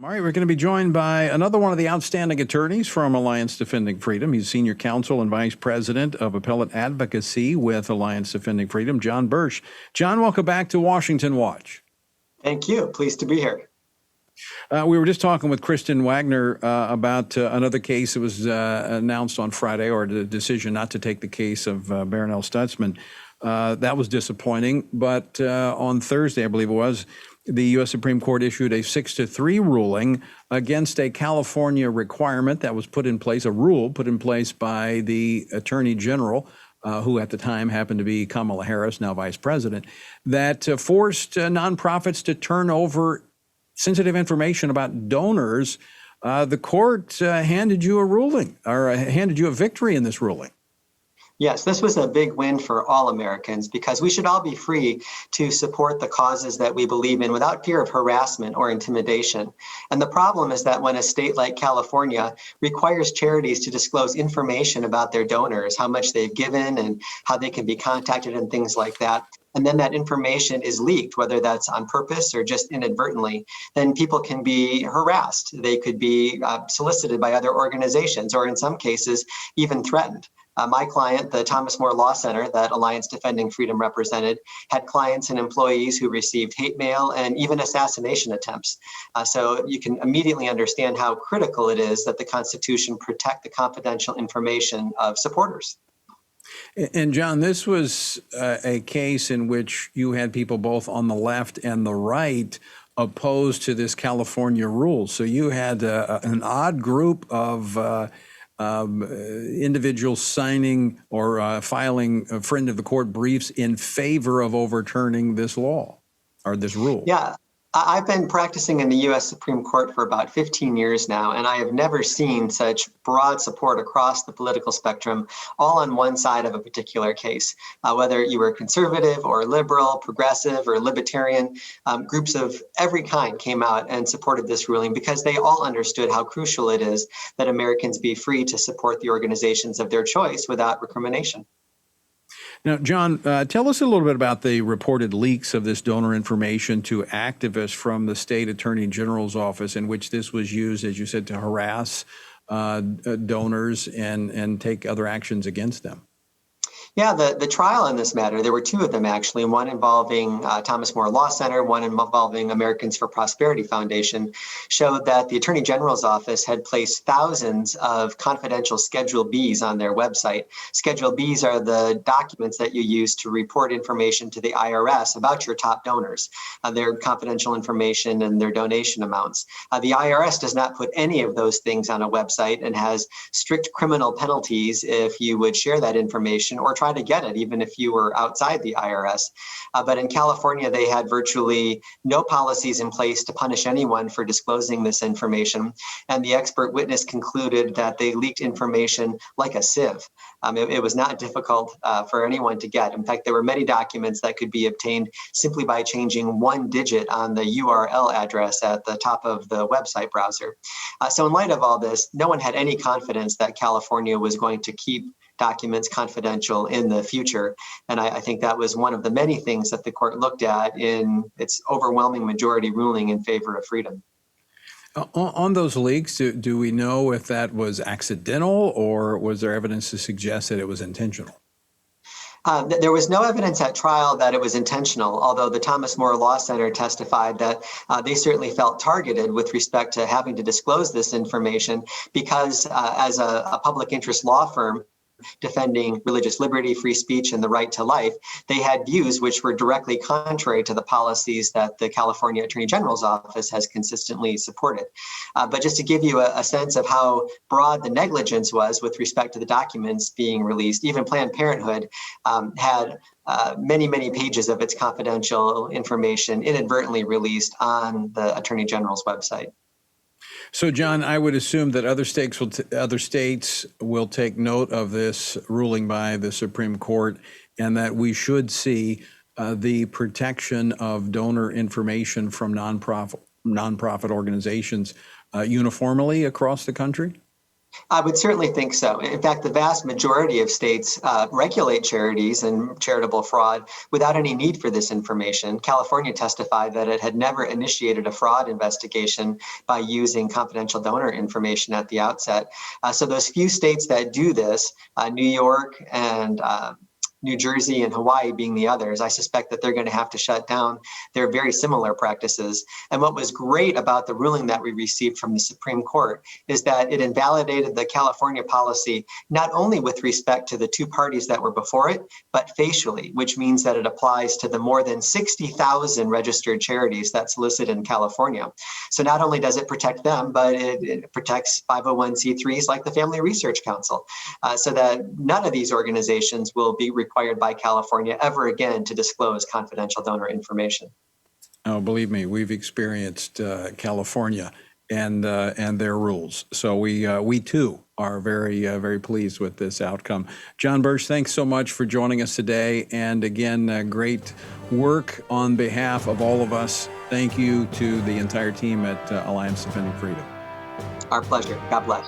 All right, we're going to be joined by another one of the outstanding attorneys from Alliance Defending Freedom. He's senior counsel and vice president of appellate advocacy with Alliance Defending Freedom, John Bursch. John, welcome back to Washington Watch. Thank you. Pleased to be here. We were just talking with Kristen Wagner about another case that was announced on Friday, or the decision not to take the case of Barronelle Stutzman. That was disappointing, but on Thursday, I believe it was, the U.S. Supreme Court issued a 6-3 ruling against a California requirement that was put in place, a rule put in place by the Attorney General, who at the time happened to be Kamala Harris, now Vice President, that forced nonprofits to turn over sensitive information about donors. The court handed you a ruling, or handed you a victory in this ruling. Yes, this was a big win for all Americans because we should all be free to support the causes that we believe in without fear of harassment or intimidation. And the problem is that when a state like California requires charities to disclose information about their donors, how much they've given and how they can be contacted and things like that, and then that information is leaked, whether that's on purpose or just inadvertently, then people can be harassed. They could be solicited by other organizations, or in some cases, even threatened. My client, the Thomas More Law Center that Alliance Defending Freedom represented, had clients and employees who received hate mail and even assassination attempts. So you can immediately understand how critical it is that the Constitution protect the confidential information of supporters. And John, this was a case in which you had people both on the left and the right opposed to this California rule. So you had an odd group of individuals signing or filing a friend of the court briefs in favor of overturning this law or this rule. Yeah. I've been practicing in the U.S. Supreme Court for about 15 years now, and I have never seen such broad support across the political spectrum, all on one side of a particular case. Whether you were conservative or liberal, progressive or libertarian, groups of every kind came out and supported this ruling because they all understood how crucial it is that Americans be free to support the organizations of their choice without recrimination. Now, John, tell us a little bit about the reported leaks of this donor information to activists from the state attorney general's office, in which this was used, as you said, to harass donors and take other actions against them. Yeah, the trial in this matter, there were two of them actually, one involving Thomas More Law Center, one involving Americans for Prosperity Foundation, showed that the Attorney General's office had placed thousands of confidential Schedule Bs on their website. Schedule Bs are the documents that you use to report information to the IRS about your top donors, their confidential information and their donation amounts. The IRS does not put any of those things on a website and has strict criminal penalties if you would share that information or try to get it, even if you were outside the IRS. But in California, they had virtually no policies in place to punish anyone for disclosing this information. And the expert witness concluded that they leaked information like a sieve. It was not difficult for anyone to get. In fact, there were many documents that could be obtained simply by changing one digit on the URL address at the top of the website browser. So in light of all this, no one had any confidence that California was going to keep documents confidential in the future. And I think that was one of the many things that the court looked at in its overwhelming majority ruling in favor of freedom. On those leaks, do we know if that was accidental or was there evidence to suggest that it was intentional? There was no evidence at trial that it was intentional, although the Thomas More Law Center testified that they certainly felt targeted with respect to having to disclose this information because as a public interest law firm, defending religious liberty, free speech, and the right to life, they had views which were directly contrary to the policies that the California Attorney General's office has consistently supported. But just to give you a sense of how broad the negligence was with respect to the documents being released, even Planned Parenthood had many, many pages of its confidential information inadvertently released on the Attorney General's website. So, John, I would assume that other states will take note of this ruling by the Supreme Court, and that we should see the protection of donor information from nonprofit organizations uniformly across the country. I would certainly think so. In fact, the vast majority of states regulate charities and charitable fraud without any need for this information. California testified that it had never initiated a fraud investigation by using confidential donor information at the outset. So those few states that do this, New York and New Jersey and Hawaii being the others, I suspect that they're going to have to shut down their very similar practices. And what was great about the ruling that we received from the Supreme Court is that it invalidated the California policy, not only with respect to the two parties that were before it, but facially, which means that it applies to the more than 60,000 registered charities that's listed in California. So not only does it protect them, but it protects 501c3s like the Family Research Council, so that none of these organizations will be required by California ever again to disclose confidential donor information. Oh, believe me, we've experienced California and their rules. So we too are very pleased with this outcome. John Bursch, thanks so much for joining us today. And again, great work on behalf of all of us. Thank you to the entire team at Alliance Defending Freedom. Our pleasure. God bless.